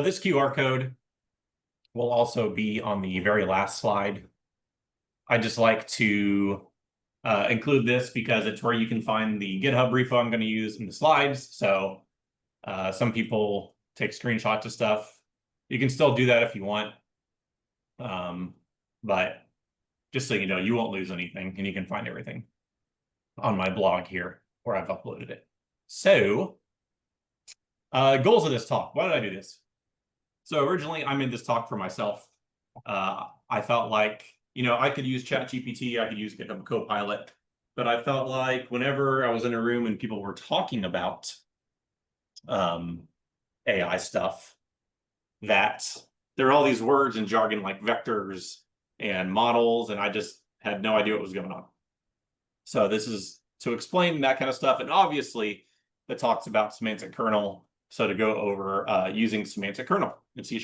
this QR code will also be on the very last slide. I just like to include this because it's where you can find the GitHub repo I'm going to use in the slides. So some people take screenshots of stuff. You can still do that if you want. But just so you know, you won't lose anything and you can find everything on my blog here where I've uploaded it. So goals of this talk. Why did I do this? So originally I made this talk for myself. I felt like, I could use ChatGPT, I could use GitHub Copilot, but I felt like whenever I was in a room and people were talking about AI stuff, that there are all these words and jargon like vectors and models, and I just had no idea what was going on. So this is to explain that kind of stuff. And obviously it talks about semantic kernel. So to go over using semantic kernel in C#.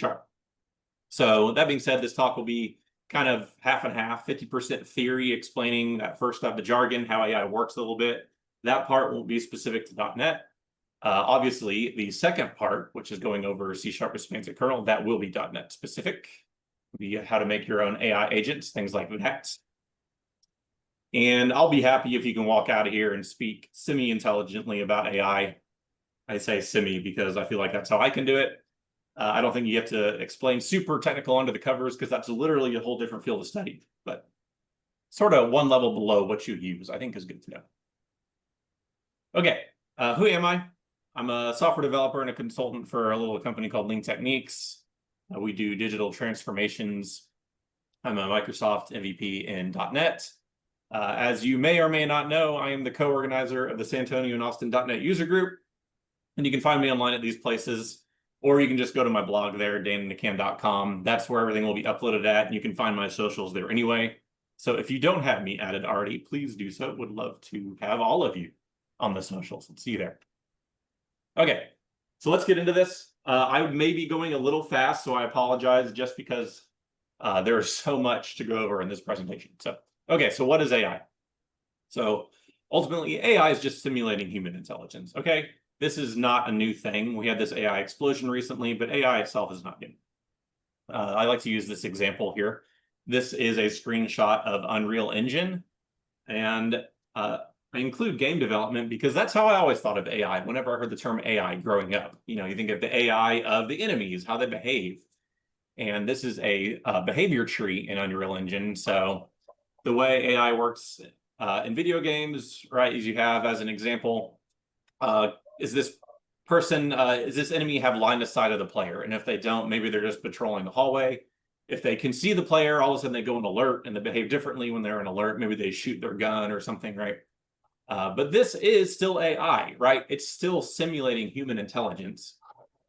So that being said, this talk will be kind of half and half, 50% theory explaining that first stuff, the jargon, how AI works a little bit. That part won't be specific to .NET. Obviously, the second part, which is going over C# with semantic kernel, that will be .NET specific. Be how to make your own AI agents, things like that. And I'll be happy if you can walk out of here and speak semi-intelligently about AI. I say semi because I feel like that's how I can do it. I don't think you have to explain super technical under the covers because that's literally a whole different field of study. But sort of one level below what you use, I think is good to know. Okay, who am I? I'm a software developer and a consultant for a little company called Lean Techniques. We do digital transformations. I'm a Microsoft MVP in .NET. As you may or may not know, I am the co-organizer of the San Antonio and Austin .NET user group. And you can find me online at these places, or you can just go to my blog there, danandacam.com. That's where everything will be uploaded at, and you can find my socials there anyway. So if you don't have me added already, please do so. Would love to have all of you on the socials. See you there. Okay, so let's get into this. I may be going a little fast, so I apologize just because there's so much to go over in this presentation. So, okay, so what is AI? So ultimately, AI is just simulating human intelligence, okay? This is not a new thing. We had this AI explosion recently, but AI itself is not new. I like to use this example here. This is a screenshot of Unreal Engine, and I include game development because that's how I always thought of AI. Whenever I heard the term AI growing up, you think of the AI of the enemies, how they behave. And this is a behavior tree in Unreal Engine. So the way AI works in video games, right, is you have, as an example, is this person, is this enemy have line of sight of the player? And if they don't, maybe they're just patrolling the hallway. If they can see the player, all of a sudden they go in alert and they behave differently when they're in alert. Maybe they shoot their gun or something, right? But this is still AI, right? It's still simulating human intelligence.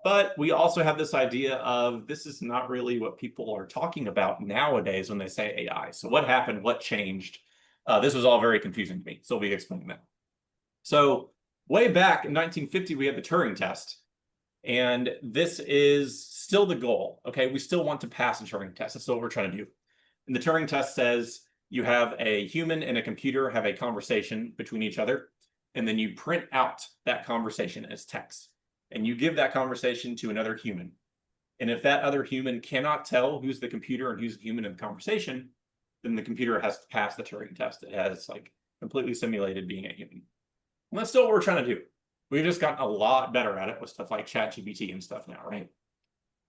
But we also have this idea of this is not really what people are talking about nowadays when they say AI. So what happened? What changed? This was all very confusing to me. So we'll be explaining that. So way back in 1950, we had the Turing test. And this is still the goal, okay? We still want to pass the Turing test. That's what we're trying to do. And the Turing test says you have a human and a computer have a conversation between each other, and then you print out that conversation as text. And you give that conversation to another human. And if that other human cannot tell who's the computer and who's the human in the conversation, then the computer has to pass the Turing test. It has completely simulated being a human. And that's still what we're trying to do. We've just gotten a lot better at it with stuff like ChatGPT and stuff now, right?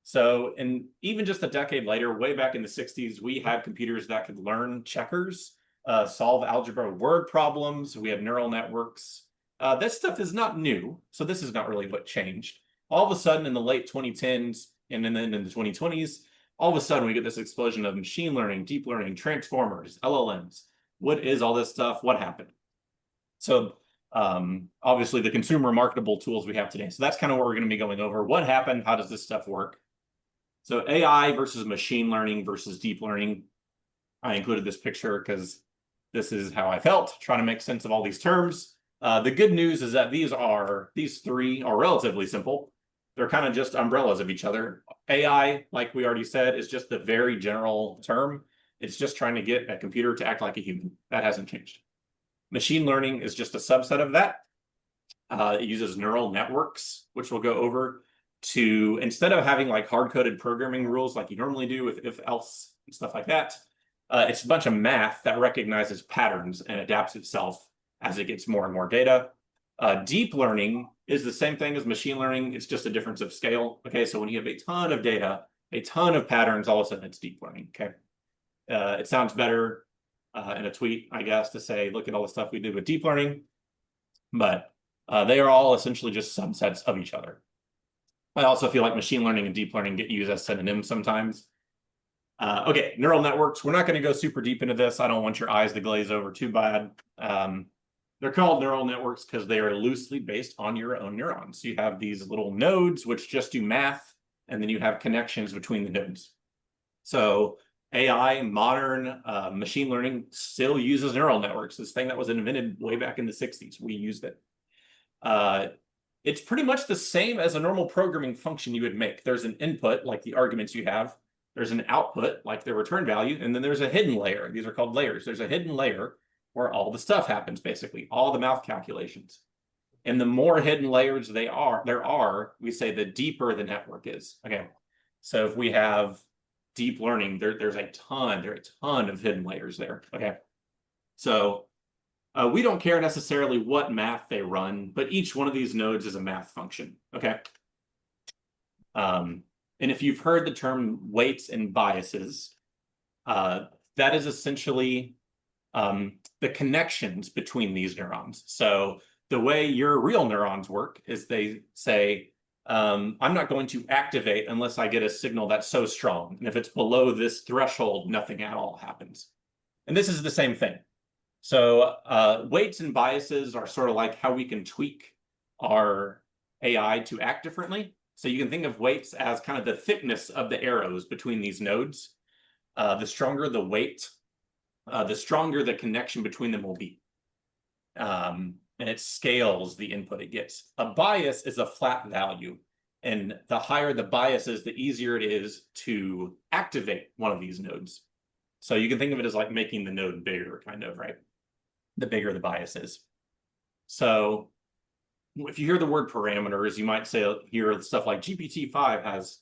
So, and even just a decade later, way back in the 60s, we had computers that could learn checkers, solve algebra word problems. We had neural networks. This stuff is not new, so this is not really what changed. All of a sudden, in the late 2010s and then in the 2020s, all of a sudden we get this explosion of machine learning, deep learning, transformers, LLMs. What is all this stuff? What happened? So obviously the consumer marketable tools we have today. So that's kind of what we're going to be going over. What happened? How does this stuff work? So AI versus machine learning versus deep learning. I included this picture because this is how I felt, trying to make sense of all these terms. The good news is that these three are relatively simple. They're kind of just umbrellas of each other. AI, like we already said, is just the very general term. It's just trying to get a computer to act like a human. That hasn't changed. Machine learning is just a subset of that. It uses neural networks, which we'll go over, to, instead of having like hard-coded programming rules like you normally do with if else and stuff like that, it's a bunch of math that recognizes patterns and adapts itself as it gets more and more data. Deep learning is the same thing as machine learning. It's just a difference of scale. Okay, so when you have a ton of data, a ton of patterns, all of a sudden it's deep learning. Okay, it sounds better in a tweet, I guess, to say, look at all the stuff we did with deep learning, but they are all essentially just subsets of each other. I also feel like machine learning and deep learning get used as synonyms sometimes. Okay, neural networks. We're not going to go super deep into this. I don't want your eyes to glaze over too bad. They're called neural networks because they are loosely based on your own neurons. You have these little nodes which just do math, and then you have connections between the nodes. So AI, modern machine learning still uses neural networks. This thing that was invented way back in the 60s, we used it. It's pretty much the same as a normal programming function you would make. There's an input, like the arguments you have. There's an output, like the return value, and then there's a hidden layer. These are called layers. There's a hidden layer where all the stuff happens, basically, all the math calculations. And the more hidden layers there are, we say the deeper the network is. Okay, so if we have deep learning, there's a ton of hidden layers there. Okay, so we don't care necessarily what math they run, but each one of these nodes is a math function. Okay. And if you've heard the term weights and biases, that is essentially the connections between these neurons. So the way your real neurons work is they say, I'm not going to activate unless I get a signal that's so strong. And if it's below this threshold, nothing at all happens. And this is the same thing. So weights and biases are sort of like how we can tweak our AI to act differently. So you can think of weights as kind of the thickness of the arrows between these nodes. The stronger the weight, the stronger the connection between them will be. And it scales the input it gets. A bias is a flat value. And the higher the bias is, the easier it is to activate one of these nodes. So you can think of it as like making the node bigger, kind of, right? The bigger the bias is. So if you hear the word parameters, you might hear stuff like GPT-5 has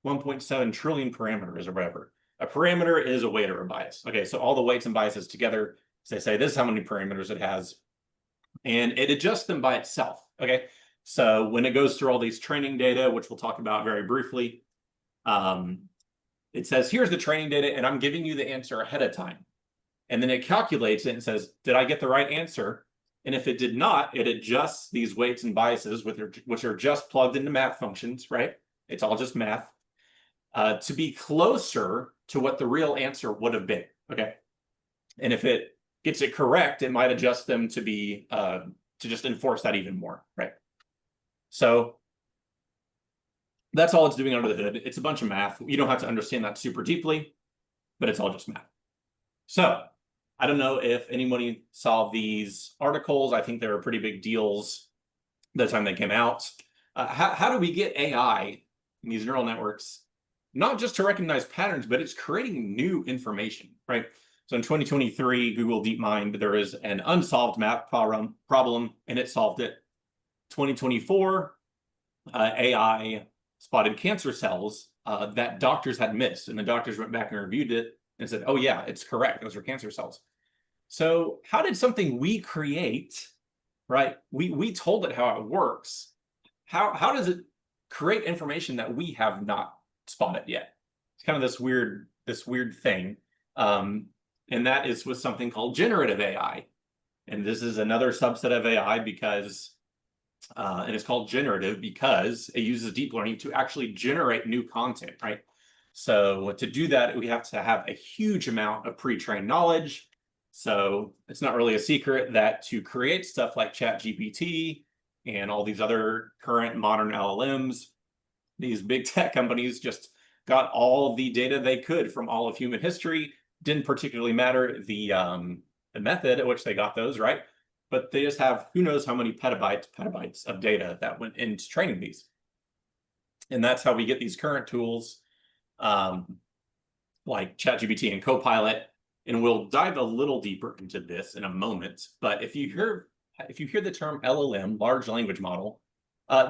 1.7 trillion parameters or whatever. A parameter is a weight or a bias. Okay, so all the weights and biases together, so they say this is how many parameters it has, and it adjusts them by itself. Okay, so when it goes through all these training data, which we'll talk about very briefly, it says, here's the training data, and I'm giving you the answer ahead of time. And then it calculates it and says, did I get the right answer? And if it did not, it adjusts these weights and biases, which are just plugged into math functions, right? It's all just math, to be closer to what the real answer would have been, okay? And if it gets it correct, it might adjust them to be, to just enforce that even more, right? So that's all it's doing under the hood. It's a bunch of math. You don't have to understand that super deeply, but it's all just math. So I don't know if anybody saw these articles. I think they were pretty big deals the time they came out. How do we get AI in these neural networks, not just to recognize patterns, but it's creating new information, right? So in 2023, Google DeepMind, there is an unsolved math problem, and it solved it. 2024, AI spotted cancer cells that doctors had missed, and the doctors went back and reviewed it and said, oh yeah, it's correct, those are cancer cells. So how did something we create, right? We told it how it works. How does it create information that we have not spotted yet? It's kind of this weird thing. And that is with something called generative AI. And this is another subset of AI because, and it's called generative because it uses deep learning to actually generate new content, right? So to do that, we have to have a huge amount of pre-trained knowledge. So it's not really a secret that to create stuff like ChatGPT and all these other current modern LLMs, these big tech companies just got all the data they could from all of human history. Didn't particularly matter the method at which they got those, right? But they just have who knows how many petabytes of data that went into training these. And that's how we get these current tools like ChatGPT and Copilot. And we'll dive a little deeper into this in a moment. But if you hear the term LLM, large language model,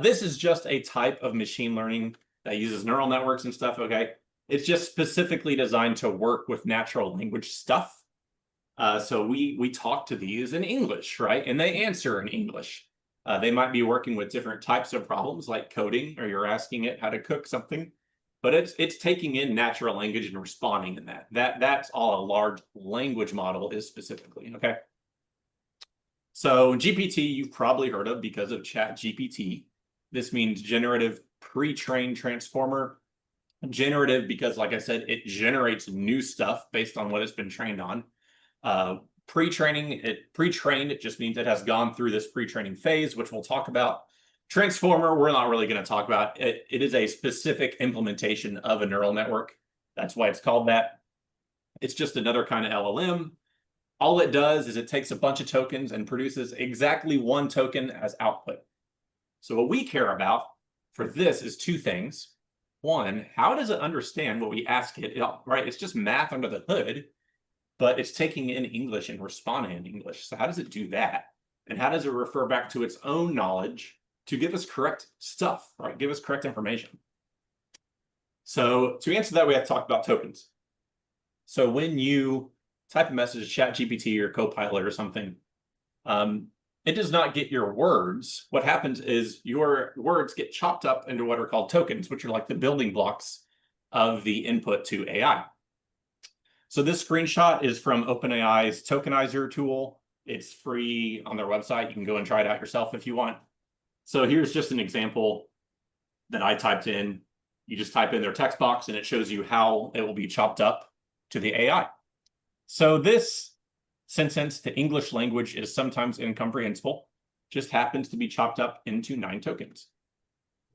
This is just a type of machine learning that uses neural networks and stuff, okay? It's just specifically designed to work with natural language stuff. So we talk to these in English, right? And they answer in English. They might be working with different types of problems like coding, or you're asking it how to cook something, but it's taking in natural language and responding in that. That's all a large language model is specifically, okay? So GPT you've probably heard of because of ChatGPT. This means generative pre-trained transformer. Generative because, like I said, it generates new stuff based on what it's been trained on. Pre-trained, it just means it has gone through this pre-training phase, which we'll talk about. Transformer, we're not really going to talk about. It is a specific implementation of a neural network. That's why it's called that. It's just another kind of LLM. All it does is it takes a bunch of tokens and produces exactly one token as output. So what we care about for this is two things. One, how does it understand what we ask it? Right? It's just math under the hood, but it's taking in English and responding in English. So how does it do that? And how does it refer back to its own knowledge to give us correct stuff, right? Give us correct information. So to answer that, we have to talk about tokens. So when you type a message to ChatGPT or Copilot or something, it does not get your words. What happens is your words get chopped up into what are called tokens, which are like the building blocks of the input to AI. So this screenshot is from OpenAI's tokenizer tool. It's free on their website. You can go and try it out yourself if you want. So here's just an example that I typed in. You just type in their text box and it shows you how it will be chopped up to the AI. So this sentence to English language is sometimes incomprehensible, just happens to be chopped up into 9 tokens.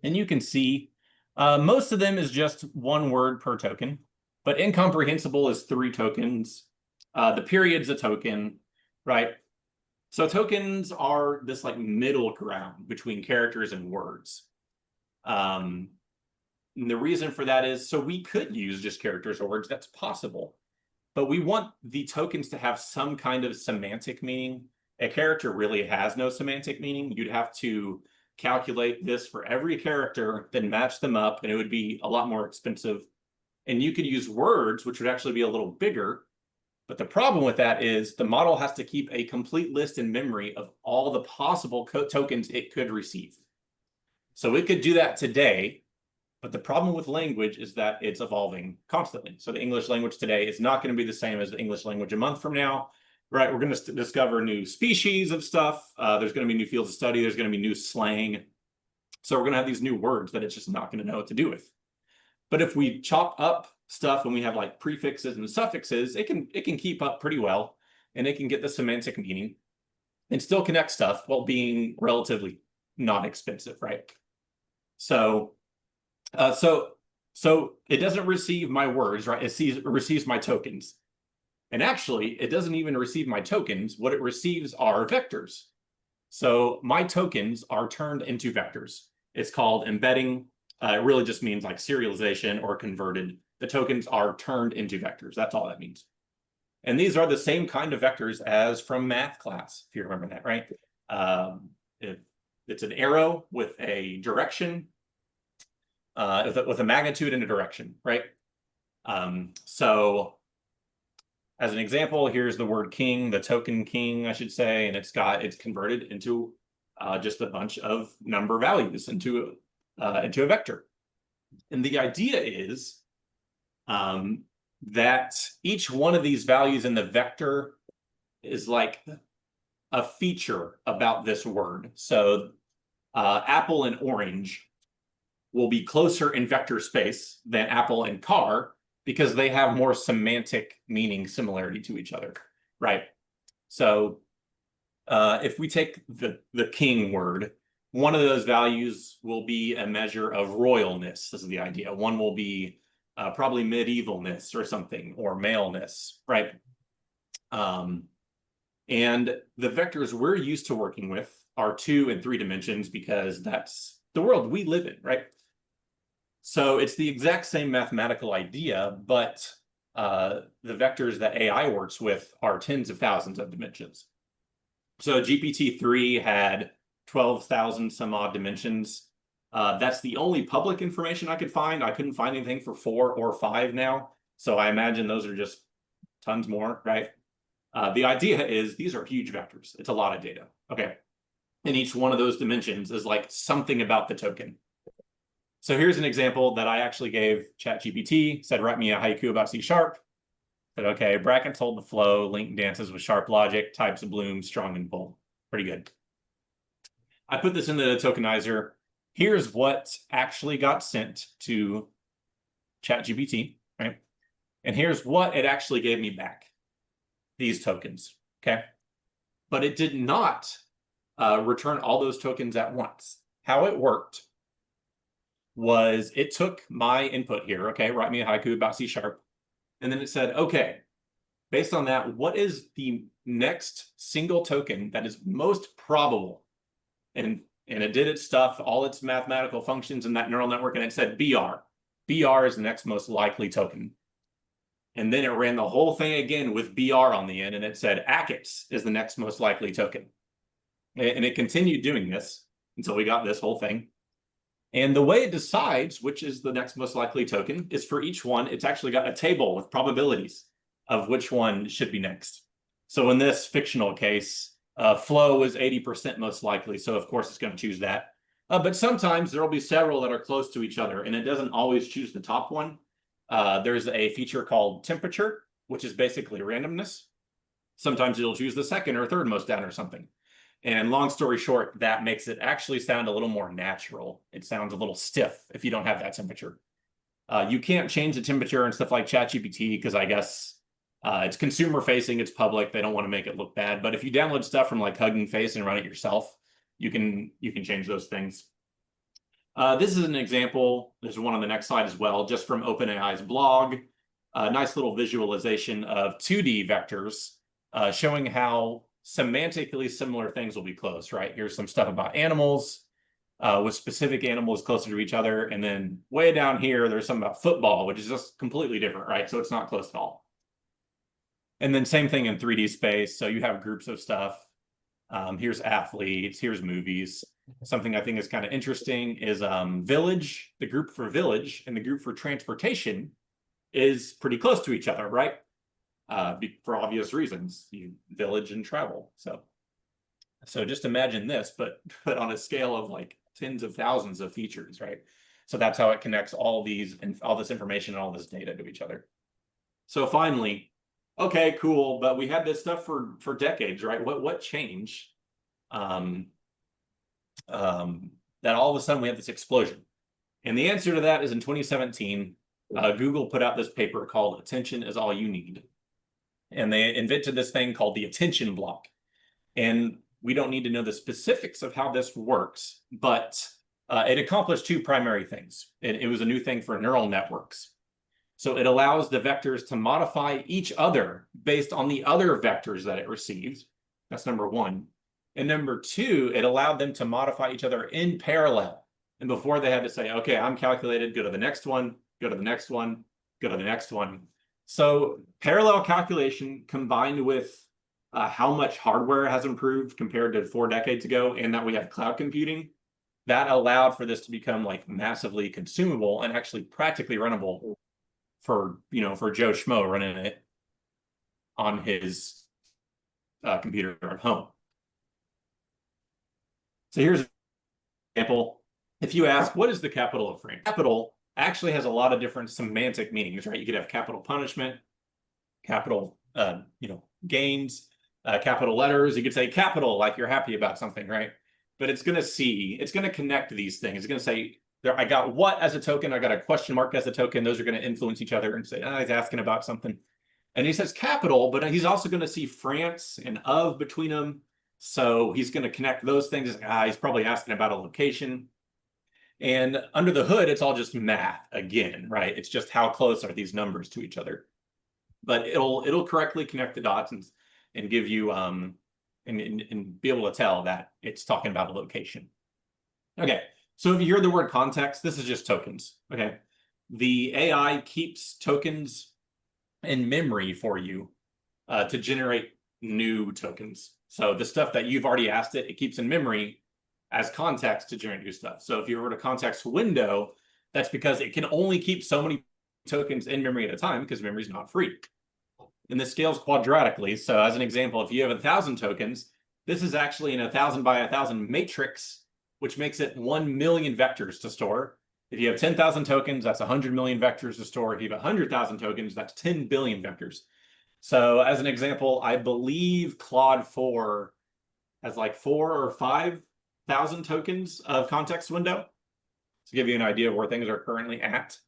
And you can see most of them is just one word per token, but incomprehensible is 3 tokens. The period's a token, right? So tokens are this like middle ground between characters and words. And the reason for that is, so we could use just characters or words, that's possible. But we want the tokens to have some kind of semantic meaning. A character really has no semantic meaning. You'd have to calculate this for every character, then match them up, and it would be a lot more expensive. And you could use words, which would actually be a little bigger. But the problem with that is the model has to keep a complete list in memory of all the possible tokens it could receive. So it could do that today. But the problem with language is that it's evolving constantly. So the English language today is not going to be the same as the English language a month from now, right? We're going to discover new species of stuff. There's going to be new fields of study. There's going to be new slang. So we're going to have these new words that it's just not going to know what to do with. But if we chop up stuff and we have like prefixes and suffixes, it can keep up pretty well, and it can get the semantic meaning and still connect stuff while being relatively not expensive, right? So it doesn't receive my words, right? It receives my tokens. And actually, it doesn't even receive my tokens. What it receives are vectors. So my tokens are turned into vectors. It's called embedding. It really just means like serialization or converted. The tokens are turned into vectors. That's all that means. And these are the same kind of vectors as from math class, if you remember that, right? If it's an arrow with a direction, with a magnitude and a direction, right? So as an example, here's the word king, the token king, I should say, and it's converted into just a bunch of number values into a vector. And the idea is that each one of these values in the vector is like a feature about this word. So apple and orange will be closer in vector space than apple and car because they have more semantic meaning similarity to each other, right? So if we take the king word, one of those values will be a measure of royalness. This is the idea. One will be probably medievalness or something, or maleness, right? And the vectors we're used to working with are 2 and 3 dimensions because that's the world we live in, right? So it's the exact same mathematical idea, but the vectors that AI works with are tens of thousands of dimensions. So GPT-3 had 12,000 some odd dimensions. That's the only public information I could find. I couldn't find anything for 4 or 5 now. So I imagine those are just tons more, right? The idea is these are huge vectors. It's a lot of data. Okay. And each one of those dimensions is like something about the token. So here's an example that I actually gave ChatGPT, said, write me a haiku about C#. Said, okay, brackets hold the flow, link dances with sharp logic, types bloom, strong and bold. Pretty good. I put this into the tokenizer. Here's what actually got sent to ChatGPT, right? And here's what it actually gave me back, these tokens, okay? But it did not return all those tokens at once. How it worked was it took my input here, okay, write me a haiku about C#, and then it said, okay, based on that, what is the next single token that is most probable? And it did its stuff, all its mathematical functions in that neural network, and it said BR. BR is the next most likely token. And then it ran the whole thing again with BR on the end, and it said ACITS is the next most likely token. And it continued doing this until we got this whole thing. And the way it decides which is the next most likely token is for each one, it's actually got a table with probabilities of which one should be next. So in this fictional case, flow is 80% most likely. So of course it's going to choose that. But sometimes there will be several that are close to each other, and it doesn't always choose the top one. There's a feature called temperature, which is basically randomness. Sometimes it'll choose the second or third most down or something. And long story short, that makes it actually sound a little more natural. It sounds a little stiff if you don't have that temperature. You can't change the temperature and stuff like ChatGPT because I guess it's consumer facing, it's public. They don't want to make it look bad. But if you download stuff from like Hugging Face and run it yourself, you can change those things. This is an example. There's one on the next slide as well, just from OpenAI's blog. A nice little visualization of 2D vectors showing how semantically similar things will be close, right? Here's some stuff about animals with specific animals closer to each other. And then way down here, there's something about football, which is just completely different, right? So it's not close at all. And then same thing in 3D space. So you have groups of stuff. Here's athletes, here's movies. Something I think is kind of interesting is village, the group for village and the group for transportation is pretty close to each other, right? For obvious reasons, you village and travel. So just imagine this, but on a scale of like tens of thousands of features, right? So that's how it connects all these and all this information and all this data to each other. So finally, okay, cool, but we had this stuff for decades, right? What changed? That all of a sudden we have this explosion. And the answer to that is in 2017, Google put out this paper called Attention is All You Need. And they invented this thing called the attention block. And we don't need to know the specifics of how this works, but it accomplished 2 primary things. It was a new thing for neural networks. So it allows the vectors to modify each other based on the other vectors that it receives. That's number 1. And number 2, it allowed them to modify each other in parallel. And before they had to say, okay, I'm calculated, go to the next one, go to the next one, go to the next one. So parallel calculation combined with how much hardware has improved compared to 4 decades ago, and that we have cloud computing, that allowed for this to become like massively consumable and actually practically runnable for Joe Schmo running it on his computer at home. So here's an example. If you ask, what is the capital of France? Capital actually has a lot of different semantic meanings, right? You could have capital punishment, capital, gains, capital letters. You could say capital like you're happy about something, right? But it's going to connect these things. It's going to say, I got what as a token, I got a question mark as a token. Those are going to influence each other and say, he's asking about something. And he says capital, but he's also going to see France and of between them. So he's going to connect those things. He's probably asking about a location. And under the hood, it's all just math again, right? It's just how close are these numbers to each other. But it'll correctly connect the dots and give you and be able to tell that it's talking about a location. Okay, so if you hear the word context, this is just tokens. Okay, the AI keeps tokens in memory for you to generate new tokens. So the stuff that you've already asked it keeps in memory, as context to generate new stuff. So if you wrote a context window, that's because it can only keep so many tokens in memory at a time because memory is not free. And this scales quadratically. So as an example, if you have 1,000 tokens, this is actually an 1,000 by 1,000 matrix, which makes it 1 million vectors to store. If you have 10,000 tokens, that's 100 million vectors to store. If you have 100,000 tokens, that's 10 billion vectors. So as an example, I believe Claude 4 has like 4,000 or 5,000 tokens of context window to give you an idea of where things are currently at.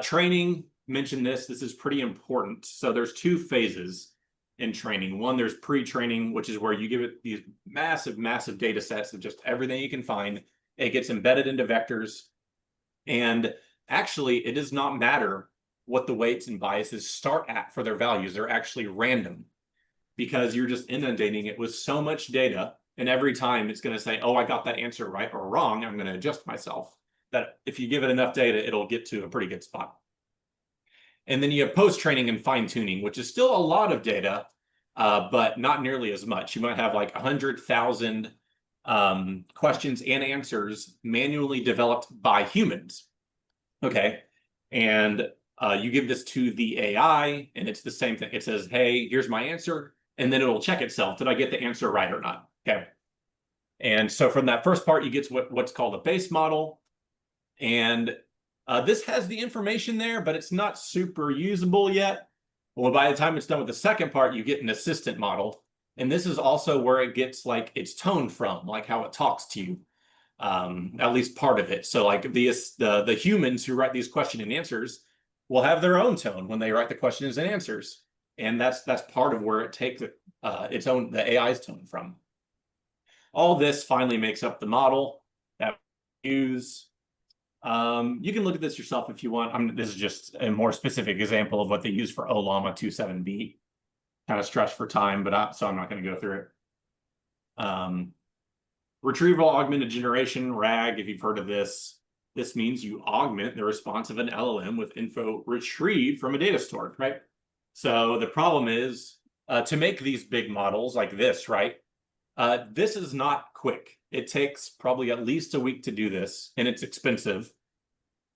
Training, mentioned this is pretty important. So there's two phases in training. One, there's pre-training, which is where you give it these massive data sets of just everything you can find. It gets embedded into vectors. And actually, it does not matter what the weights and biases start at for their values. They're actually random because you're just inundating it with so much data. And every time it's going to say, oh, I got that answer right or wrong, I'm going to adjust myself. That if you give it enough data, it'll get to a pretty good spot. And then you have post-training and fine-tuning, which is still a lot of data, but not nearly as much. You might have like 100,000 questions and answers manually developed by humans. Okay. And you give this to the AI, and it's the same thing. It says, hey, here's my answer. And then it'll check itself. Did I get the answer right or not? Okay. And so from that first part, you get what's called a base model. And this has the information there, but it's not super usable yet. Well, by the time it's done with the second part, you get an assistant model. And this is also where it gets like its tone from, like how it talks to you, at least part of it. So like the humans who write these question and answers will have their own tone when they write the questions and answers. And that's part of where it takes its own, the AI's tone from. All this finally makes up the model that we use. You can look at this yourself if you want. This is just a more specific example of what they use for OLAMA 27B. Kind of stretched for time, but so I'm not going to go through it. Retrieval augmented generation, RAG, if you've heard of this. This means you augment the response of an LLM with info retrieved from a data store, right? So the problem is to make these big models like this, right? This is not quick. It takes probably at least a week to do this, and it's expensive.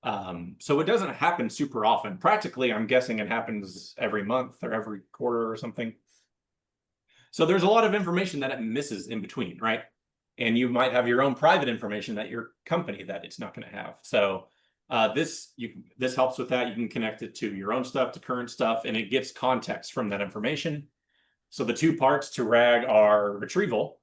So it doesn't happen super often. Practically, I'm guessing it happens every month or every quarter or something. So there's a lot of information that it misses in between, right? And you might have your own private information that your company that it's not going to have. So this helps with that. You can connect it to your own stuff, to current stuff, and it gets context from that information. So the two parts to RAG are retrieval,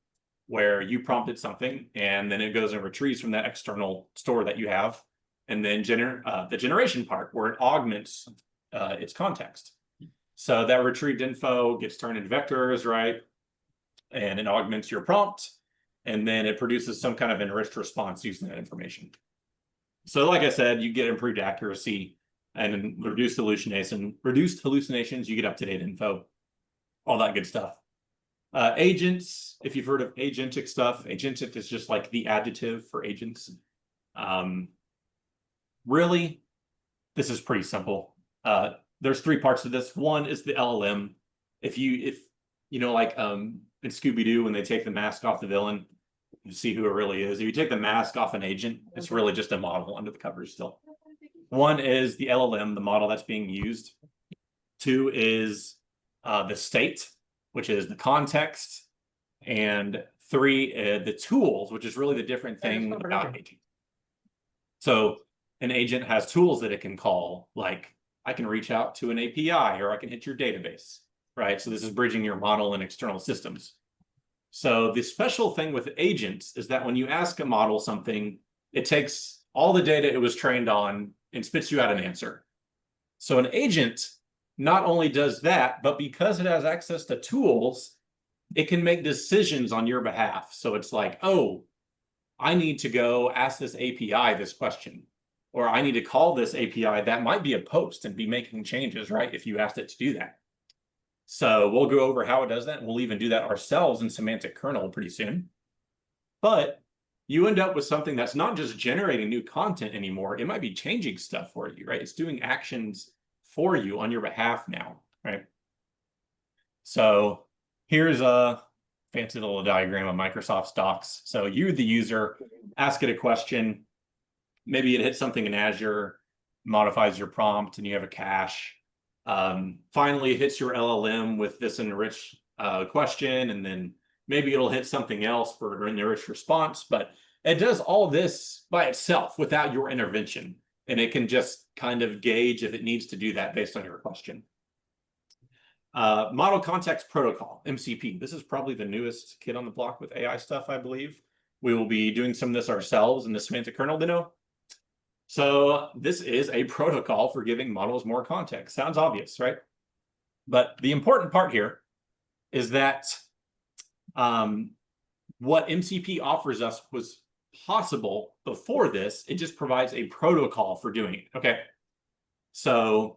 where you prompted something, and then it goes and retrieves from that external store that you have. And then the generation part, where it augments its context. So that retrieved info gets turned into vectors, right? And it augments your prompt. And then it produces some kind of enriched response using that information. So like I said, you get improved accuracy and reduced hallucinations, you get up-to-date info, all that good stuff. Agents, if you've heard of agentic stuff, agentic is just like the adjective for agents. Really, this is pretty simple. There's three parts to this. One is the LLM. If you know, like in Scooby-Doo, when they take the mask off the villain, you see who it really is. If you take the mask off an agent, it's really just a model under the covers still. One is the LLM, the model that's being used. Two is the state, which is the context. And three, the tools, which is really the different thing about agent. So an agent has tools that it can call, like I can reach out to an API or I can hit your database, right? So this is bridging your model and external systems. So the special thing with agents is that when you ask a model something, it takes all the data it was trained on and spits you out an answer. So an agent not only does that, but because it has access to tools, it can make decisions on your behalf. So it's like, oh, I need to go ask this API this question, or I need to call this API that might be a post and be making changes, right? If you asked it to do that. So we'll go over how it does that. And we'll even do that ourselves in Semantic Kernel pretty soon. But you end up with something that's not just generating new content anymore. It might be changing stuff for you, right? It's doing actions for you on your behalf now, right? So here's a fancy little diagram of Microsoft Docs. So you, the user, ask it a question. Maybe it hits something in Azure, modifies your prompt, and you have a cache. Finally, it hits your LLM with this enriched question, and then maybe it'll hit something else for an enriched response. But it does all this by itself without your intervention. And it can just kind of gauge if it needs to do that based on your question. Model Context Protocol, MCP. This is probably the newest kid on the block with AI stuff, I believe. We will be doing some of this ourselves in the Semantic Kernel demo. So this is a protocol for giving models more context. Sounds obvious, right? But the important part here is that what MCP offers us was possible before this. It just provides a protocol for doing it, okay? So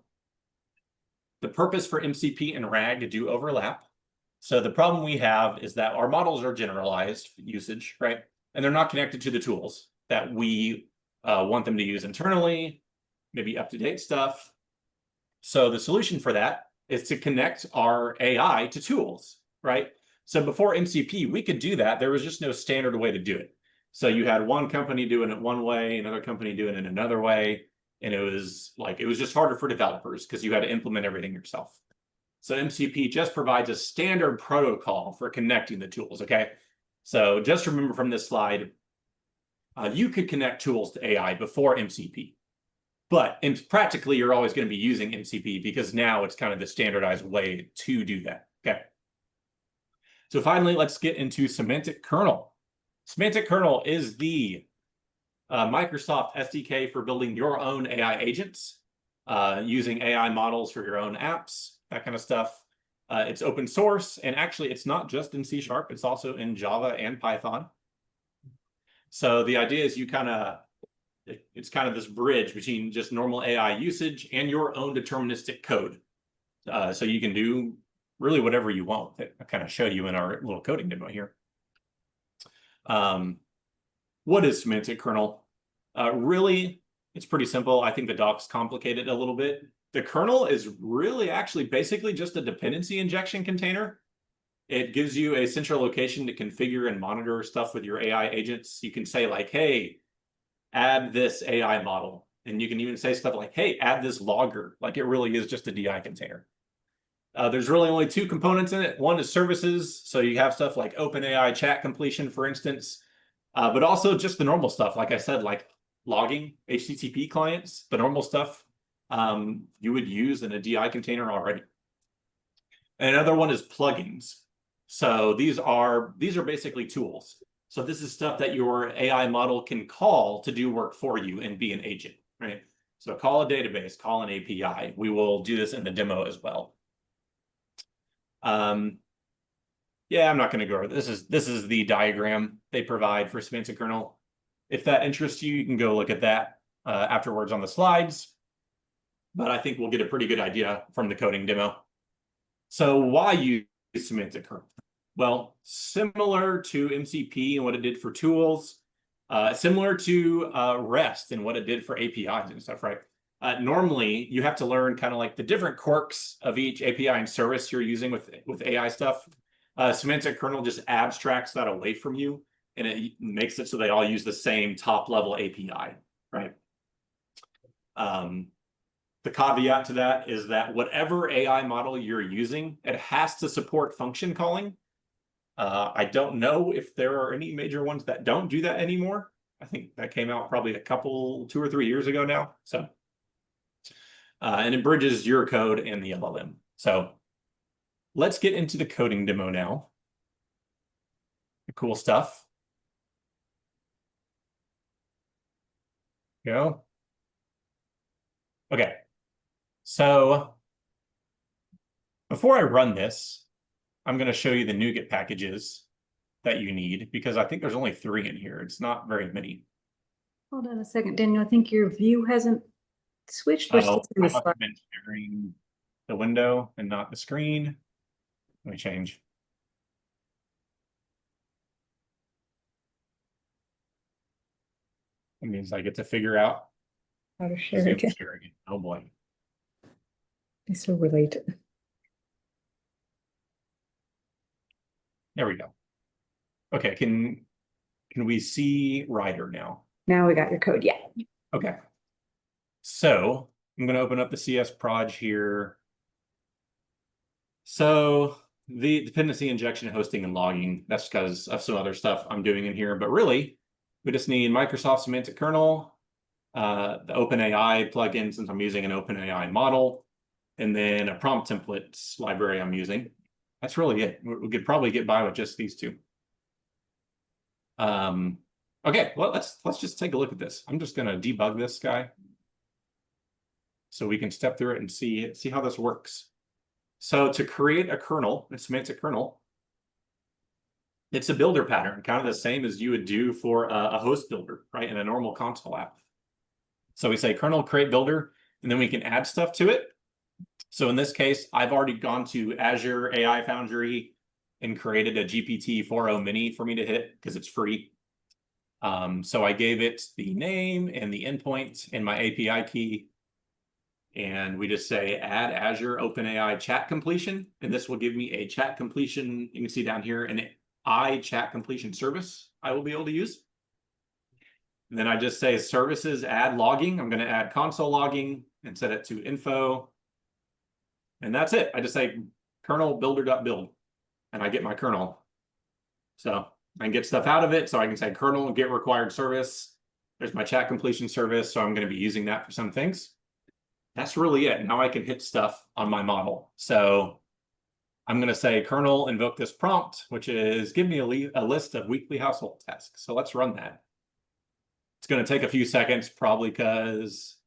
the purpose for MCP and RAG do overlap. So the problem we have is that our models are generalized usage, right? And they're not connected to the tools that we want them to use internally, maybe up-to-date stuff. So the solution for that is to connect our AI to tools, right? So before MCP, we could do that. There was just no standard way to do it. So you had one company doing it one way, another company doing it another way. And it was just harder for developers because you had to implement everything yourself. So MCP just provides a standard protocol for connecting the tools, okay? So just remember from this slide, you could connect tools to AI before MCP. But practically, you're always going to be using MCP because now it's kind of the standardized way to do that, okay? So finally, let's get into Semantic Kernel. Semantic Kernel is the Microsoft SDK for building your own AI agents, using AI models for your own apps, that kind of stuff. It's open source, and actually it's not just in C#, it's also in Java and Python. So the idea is it's kind of this bridge between just normal AI usage and your own deterministic code. So you can do really whatever you want. I kind of show you in our little coding demo here. What is Semantic Kernel? Really, it's pretty simple. I think the docs complicate it a little bit. The kernel is really actually basically just a dependency injection container. It gives you a central location to configure and monitor stuff with your AI agents. You can say like, hey, add this AI model. And you can even say stuff like, hey, add this logger. Like it really is just a DI container. There's really only two components in it. One is services. So you have stuff like OpenAI chat completion, for instance, but also just the normal stuff. Like I said, like logging, HTTP clients, the normal stuff you would use in a DI container already. And another one is plugins. So these are basically tools. So this is stuff that your AI model can call to do work for you and be an agent, right? So call a database, call an API. We will do this in the demo as well. Yeah, I'm not going to go over this. This is the diagram they provide for Semantic Kernel. If that interests you, you can go look at that afterwards on the slides. But I think we'll get a pretty good idea from the coding demo. So why use Semantic Kernel? Well, similar to MCP and what it did for tools, similar to REST and what it did for APIs and stuff, right? Normally, you have to learn kind of like the different quirks of each API and service you're using with AI stuff. Semantic Kernel just abstracts that away from you, and it makes it so they all use the same top-level API, right? The caveat to that is that whatever AI model you're using, it has to support function calling. I don't know if there are any major ones that don't do that anymore. I think that came out probably 2 or 3 years ago now. So, and it bridges your code and the LLM. So let's get into the coding demo now. The cool stuff. Go. Okay. So before I run this, I'm going to show you the NuGet packages that you need, because I think there's only 3 in here. It's not very many. Hold on a second, Daniel. I think your view hasn't switched. We're still I must have been sharing the window and not the screen. Let me change. It means I get to figure out how to share again. Oh boy. They're so related. There we go. Okay, can we see Rider now? Now we got your code. Yeah. Okay. So I'm going to open up the CS proj here. So the dependency injection, hosting, and logging, that's because of some other stuff I'm doing in here. But really, we just need Microsoft Semantic Kernel, the OpenAI plugin, since I'm using an OpenAI model, and then a prompt templates library I'm using. That's really it. We could probably get by with just these two. Okay, well, let's just take a look at this. I'm just going to debug this guy so we can step through it and see how this works. So to create a kernel, a semantic kernel, it's a builder pattern, kind of the same as you would do for a host builder, right, in a normal console app. So we say kernel create builder, and then we can add stuff to it. So in this case, I've already gone to Azure AI Foundry and created a GPT-4o mini for me to hit because it's free. So I gave it the name and the endpoint and my API key. And we just say add Azure OpenAI chat completion. And this will give me a chat completion. You can see down here an chat completion service I will be able to use. And then I just say services add logging. I'm going to add console logging and set it to info. And that's it. I just say kernel builder.build and I get my kernel. So I can get stuff out of it. So I can say kernel get required service. There's my chat completion service. So I'm going to be using that for some things. That's really it. Now I can hit stuff on my model. So I'm going to say kernel invoke this prompt, which is give me a list of weekly household tasks. So let's run that. It's going to take a few seconds, probably because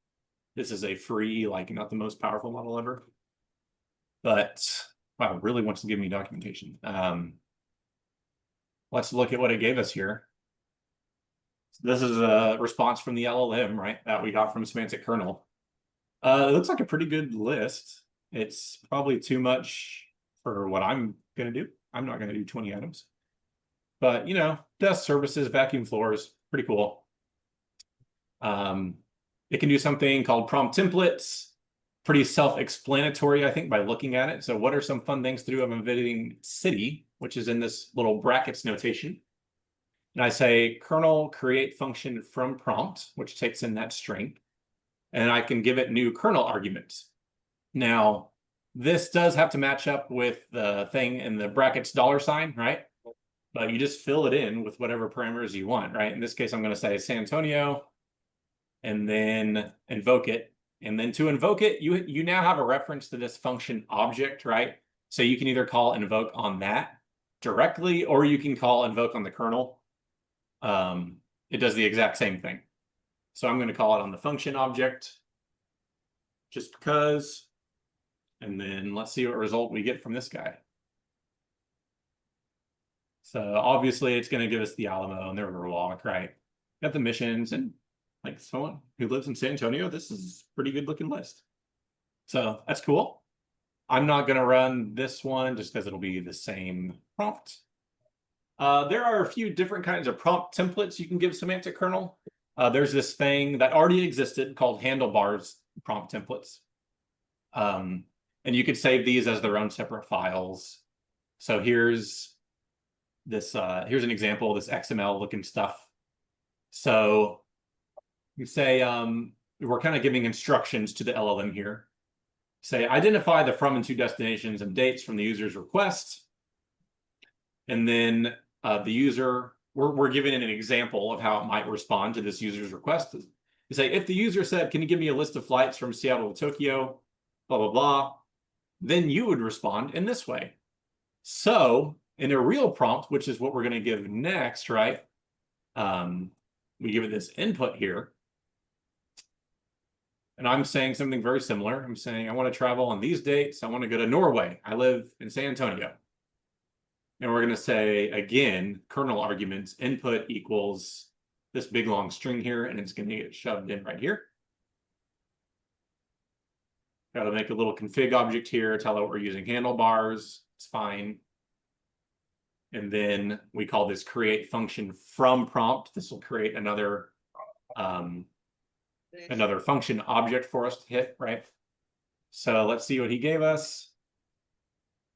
this is a free, like not the most powerful model ever. But wow, it really wants to give me documentation. Let's look at what it gave us here. This is a response from the LLM, right, that we got from Semantic Kernel. It looks like a pretty good list. It's probably too much for what I'm going to do. I'm not going to do 20 items. But, you know, desk services, vacuum floors, pretty cool. It can do something called prompt templates. Pretty self-explanatory, I think, by looking at it. So what are some fun things to do? I'm visiting city, which is in this little brackets notation. And I say kernel create function from prompt, which takes in that string. And I can give it new kernel arguments. Now, this does have to match up with the thing in the brackets $sign, right? But you just fill it in with whatever parameters you want, right? In this case, I'm going to say San Antonio and then invoke it. And then to invoke it, you now have a reference to this function object, right? So you can either call invoke on that directly, or you can call invoke on the kernel. It does the exact same thing. So I'm going to call it on the function object just because. And then let's see what result we get from this guy. So obviously it's going to give us the Alamo and the Riverwalk, right? Got the missions and like someone who lives in San Antonio. This is a pretty good looking list. So that's cool. I'm not going to run this one just because it'll be the same prompt. There are a few different kinds of prompt templates you can give Semantic Kernel. There's this thing that already existed called handlebars prompt templates. And you could save these as their own separate files. So here's this, here's an example of this XML looking stuff. So you say, we're kind of giving instructions to the LLM here. Say, identify the from and to destinations and dates from the user's request. And then the user, we're giving it an example of how it might respond to this user's request. You say, if the user said, can you give me a list of flights from Seattle to Tokyo, blah, blah, blah, then you would respond in this way. So in a real prompt, which is what we're going to give next, right? We give it this input here. And I'm saying something very similar. I'm saying, I want to travel on these dates. I want to go to Norway. I live in San Antonio. And we're going to say, again, kernel arguments input equals this big long string here, and it's going to get shoved in right here. Got to make a little config object here, tell it we're using handlebars. It's fine. And then we call this create function from prompt. This will create another function object for us to hit, right? So let's see what he gave us.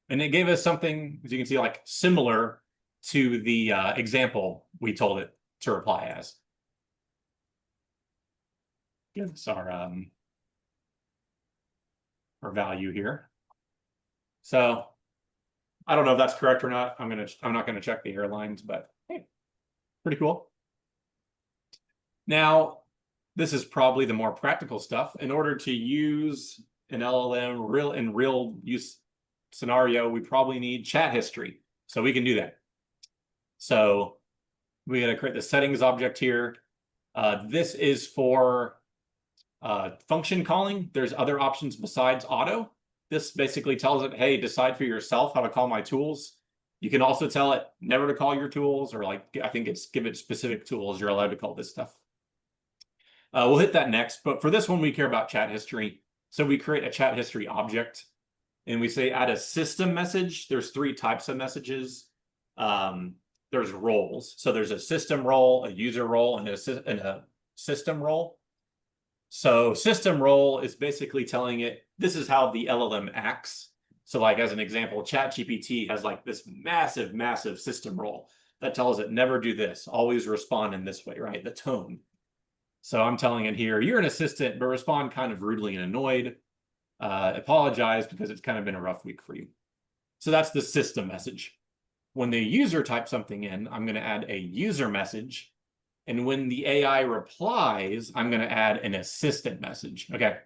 And it gave us something, as you can see, like similar to the example we told it to reply as. Give us our value here. So I don't know if that's correct or not. I'm not gonna check the airlines, but hey, pretty cool. Now, this is probably the more practical stuff. In order to use an LLM in real use scenario, we probably need chat history. So we can do that. So we got to create the settings object here. This is for function calling. There's other options besides auto. This basically tells it, hey, decide for yourself how to call my tools. You can also tell it never to call your tools, or like, I think it's give it specific tools you're allowed to call this stuff. We'll hit that next, but for this one, we care about chat history. So we create a chat history object, and we say add a system message. There's 3 types of messages. There's roles. So there's a system role, a user role, and a system role. So system role is basically telling it, this is how the LLM acts. So like as an example, ChatGPT has like this massive, massive system role that tells it never do this, always respond in this way, right? The tone. So I'm telling it here, you're an assistant, but respond kind of rudely and annoyed. Apologize because it's kind of been a rough week for you. So that's the system message. When the user types something in, I'm going to add a user message. And when the AI replies, I'm going to add an assistant message. Okay.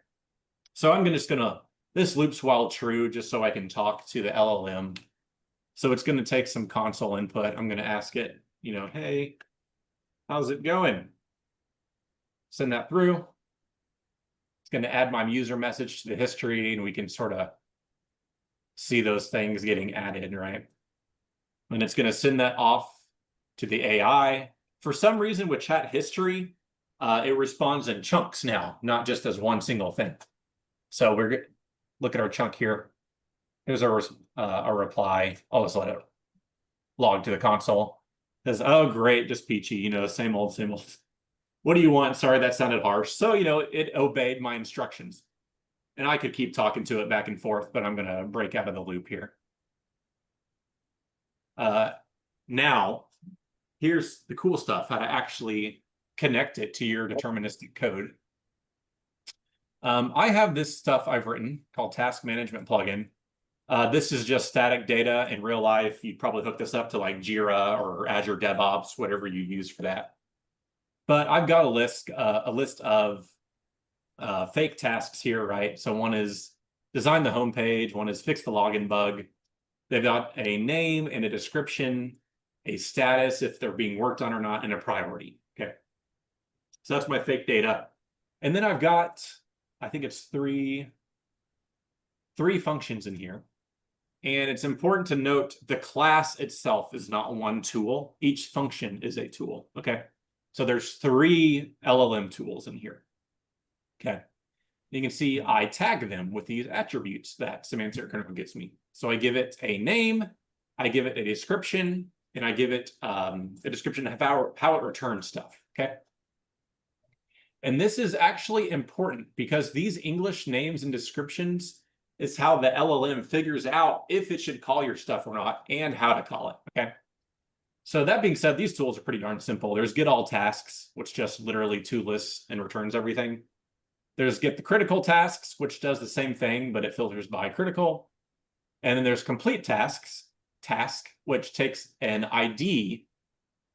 So I'm just going to, this loops while true, just so I can talk to the LLM. So it's going to take some console input. I'm going to ask it, you know, hey, how's it going? Send that through. It's going to add my user message to the history, and we can sort of see those things getting added, right? And it's going to send that off to the AI. For some reason with chat history, it responds in chunks now, not just as one single thing. So we're look at our chunk here. Here's our reply. I'll just let it log to the console. It says, oh, great, just peachy, you know, same old, same old. What do you want? Sorry, that sounded harsh. So, you know, it obeyed my instructions. And I could keep talking to it back and forth, but I'm going to break out of the loop here. Now, here's the cool stuff, how to actually connect it to your deterministic code. I have this stuff I've written called Task Management Plugin. This is just static data in real life. You'd probably hook this up to like Jira or Azure DevOps, whatever you use for that. But I've got a list of fake tasks here, right? So one is design the homepage, one is fix the login bug. They've got a name and a description, a status if they're being worked on or not, and a priority. Okay. So that's my fake data. And then I've got, I think it's three functions in here. And it's important to note the class itself is not one tool. Each function is a tool. Okay. So there's 3 LLM tools in here. Okay. You can see I tag them with these attributes that Semantic Kernel gives me. So I give it a name, I give it a description, and I give it a description of how it returns stuff. Okay. And this is actually important because these English names and descriptions is how the LLM figures out if it should call your stuff or not and how to call it. Okay. So that being said, these tools are pretty darn simple. There's get all tasks, which just literally 2 lists and returns everything. There's get the critical tasks, which does the same thing, but it filters by critical. And then there's complete tasks, which takes an ID.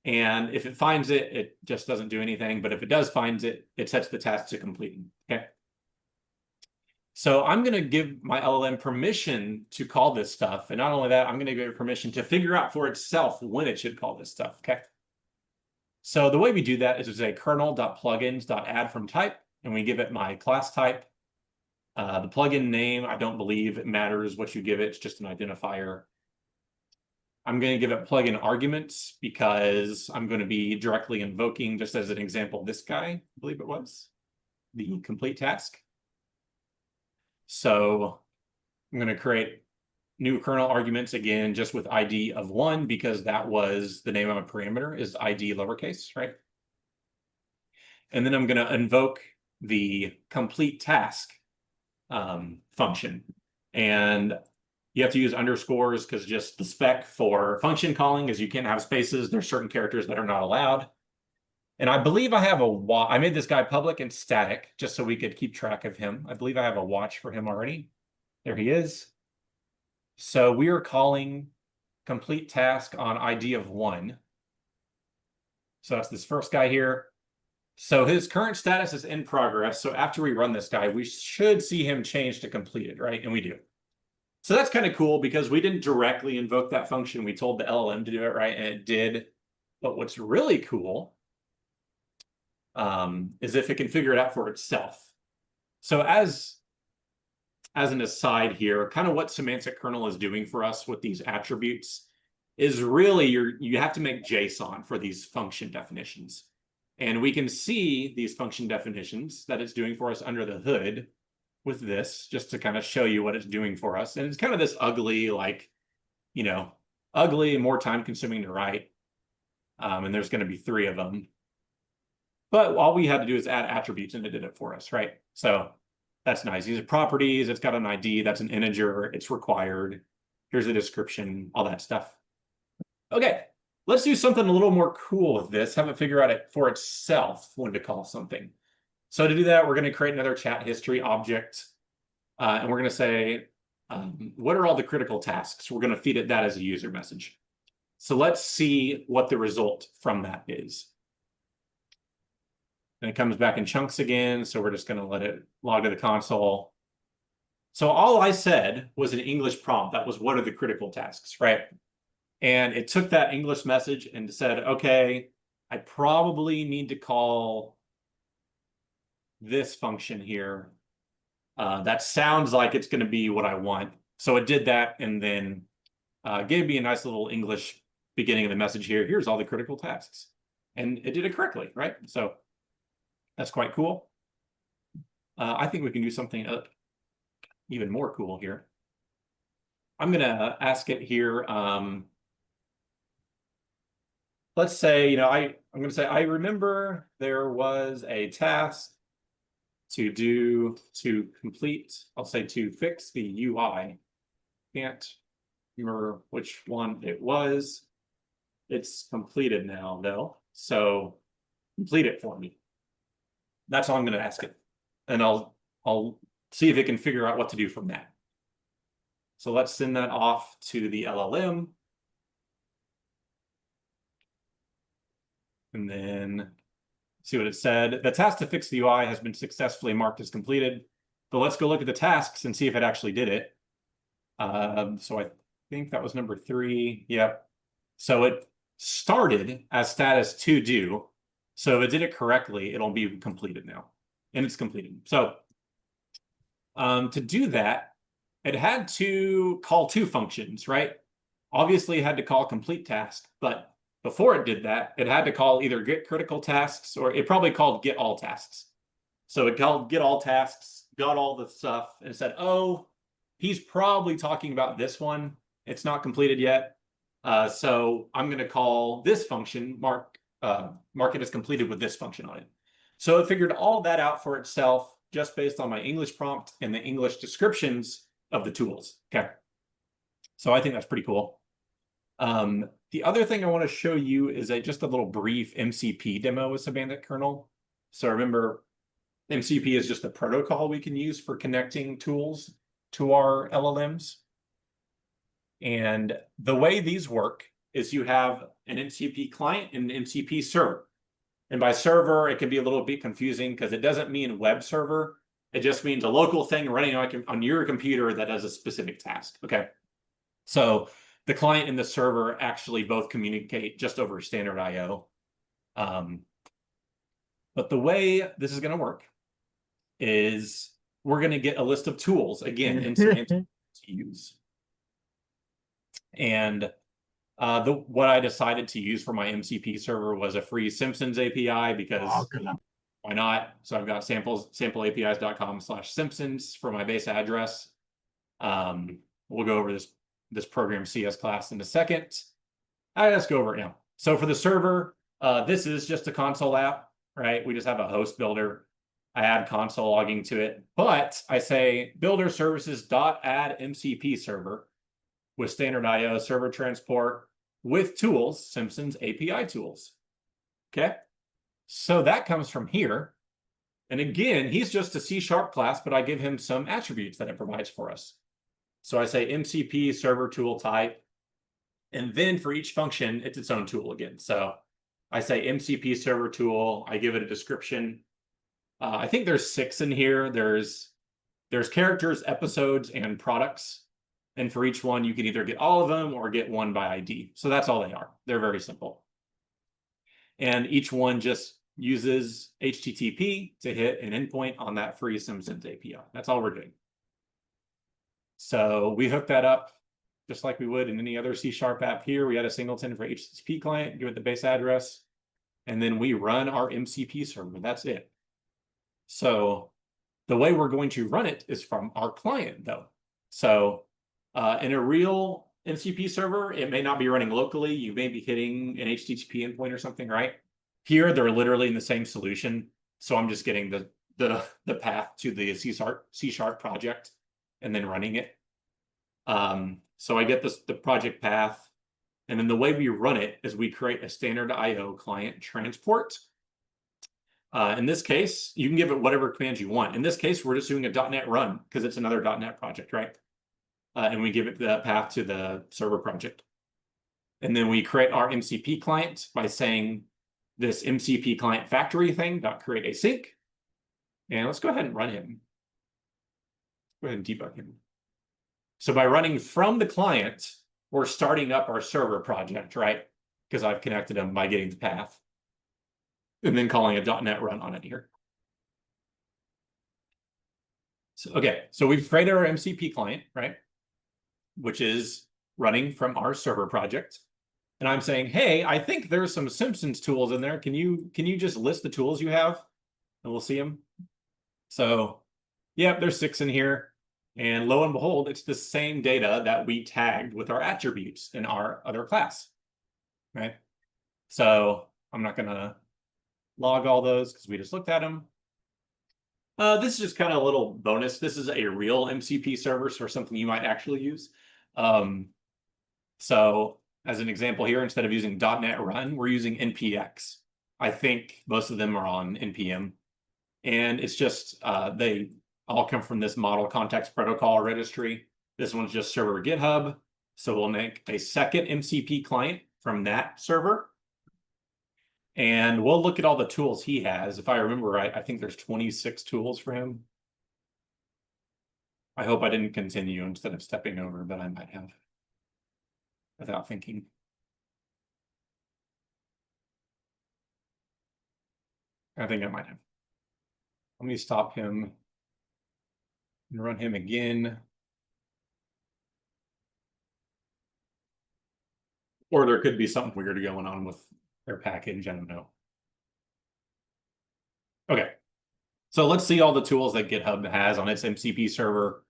And if it finds it, it just doesn't do anything. But if it does find it, it sets the task to completing. Okay. So I'm going to give my LLM permission to call this stuff. And not only that, I'm going to give it permission to figure out for itself when it should call this stuff. Okay. So the way we do that is we say kernel.plugins.add from type, and we give it my class type. The plugin name, I don't believe it matters what you give it. It's just an identifier. I'm going to give it plugin arguments because I'm going to be directly invoking, just as an example, this guy, I believe it was, the complete task. So I'm going to create new kernel arguments again, just with ID of 1, because that was the name of a parameter is ID lowercase, right? And then I'm going to invoke the complete task function. And You have to use underscores because just the spec for function calling is you can't have spaces. There's certain characters that are not allowed. And I believe I have I made this guy public and static just so we could keep track of him. I believe I have a watch for him already. There he is. So we are calling complete task on ID of 1. So that's this first guy here. So his current status is in progress. So after we run this guy, we should see him change to completed, right? And we do. So that's kind of cool because we didn't directly invoke that function. We told the LLM to do it, right? And it did. But what's really cool is if it can figure it out for itself. So as an aside here, kind of what Semantic Kernel is doing for us with these attributes is really you have to make JSON for these function definitions. And we can see these function definitions that it's doing for us under the hood with this, just to kind of show you what it's doing for us. And it's kind of this ugly, like, ugly and more time consuming to write. And there's going to be 3 of them. But all we had to do is add attributes and it did it for us, right? So that's nice. These are properties. It's got an ID. That's an integer. It's required. Here's the description, all that stuff. Okay, let's do something a little more cool with this. Have it figure out it for itself when to call something. So to do that, we're going to create another chat history object. And we're going to say, what are all the critical tasks? We're going to feed it that as a user message. So let's see what the result from that is. And it comes back in chunks again. So we're just going to let it log to the console. So all I said was an English prompt. That was what are the critical tasks, right? And it took that English message and said, okay, I probably need to call this function here. That sounds like it's going to be what I want. So it did that and then gave me a nice little English beginning of the message here. Here's all the critical tasks. And it did it correctly, right? So that's quite cool. I think we can do something even more cool here. I'm going to ask it here. Let's say, I'm going to say, I remember there was a task to complete, I'll say to fix the UI. Can't remember which one it was. It's completed now, though. So complete it for me. That's all I'm going to ask it. And I'll see if it can figure out what to do from that. So let's send that off to the LLM. And then see what it said. The task to fix the UI has been successfully marked as completed. But let's go look at the tasks and see if it actually did it. So I think that was number 3. Yep. So it started as status to do. So if it did it correctly, it'll be completed now. And it's completed. So to do that, it had to call 2 functions, right? Obviously, it had to call complete task, but before it did that, it had to call either get critical tasks or it probably called get all tasks. So it called get all tasks, got all the stuff, and said, oh, he's probably talking about this one. It's not completed yet. So I'm going to call this function, mark it as completed with this function on it. So it figured all that out for itself just based on my English prompt and the English descriptions of the tools. Okay. So I think that's pretty cool. The other thing I want to show you is just a little brief MCP demo with Semantic Kernel. So remember, MCP is just a protocol we can use for connecting tools to our LLMs. And the way these work is you have an MCP client and an MCP server. And by server, it can be a little bit confusing because it doesn't mean web server. It just means a local thing running on your computer that does a specific task. Okay. So the client and the server actually both communicate just over standard I/O. But the way this is going to work is we're going to get a list of tools, again, in Semantic to use. And what I decided to use for my MCP server was a free Simpsons API because why not? So I've got sampleapis.com/Simpsons for my base address. We'll go over this program CS class in a second. Let's go over it now. So for the server, this is just a console app, right? We just have a host builder. I add console logging to it, but I say builder services.add MCP server. with standard IO server transport with tools, Simpson's API tools. Okay, so that comes from here. And again, he's just a C# class, but I give him some attributes that it provides for us. So I say MCP server tool type, and then for each function, it's its own tool again. So I say MCP server tool, I give it a description. I think there's 6 in here. There's characters, episodes, and products. And for each one, you can either get all of them or get one by ID. So that's all they are. They're very simple. And each one just uses HTTP to hit an endpoint on that free Simpsons API. That's all we're doing. So we hook that up just like we would in any other C# app here. We add a singleton for HTTP client, give it the base address, and then we run our MCP server. That's it. So the way we're going to run it is from our client, though. So in a real MCP server, it may not be running locally. You may be hitting an HTTP endpoint or something, right? Here, they're literally in the same solution. So I'm just getting the path to the C# project and then running it. So I get the project path. And then the way we run it is we create a standard IO client transport. In this case, you can give it whatever commands you want. In this case, we're just doing a .NET run because it's another .NET project, right? And we give it the path to the server project. And then we create our MCP client by saying this MCP client factory thing .create async. And let's go ahead and run him. Go ahead and debug him. So by running from the client, we're starting up our server project, right? Because I've connected them by getting the path. And then calling a .NET run on it here. So, okay, so we've created our MCP client, right? Which is running from our server project. And I'm saying, hey, I think there's some Simpsons tools in there. Can you just list the tools you have? And we'll see them. So, yeah, there's 6 in here. And lo and behold, it's the same data that we tagged with our attributes in our other class, right? So I'm not going to log all those because we just looked at them. This is just kind of a little bonus. This is a real MCP server, so something you might actually use. So as an example here, instead of using .NET Run, we're using npx. I think most of them are on npm. And it's just, they all come from this model context protocol registry. This one's just server GitHub. So we'll make a second MCP client from that server. And we'll look at all the tools he has. If I remember right, I think there's 26 tools for him. I hope I didn't continue instead of stepping over, but I might have without thinking. I think I might have. Let me stop him and run him again. Or there could be something weird going on with their package. I don't know. Okay. So let's see all the tools that GitHub has on its MCP server.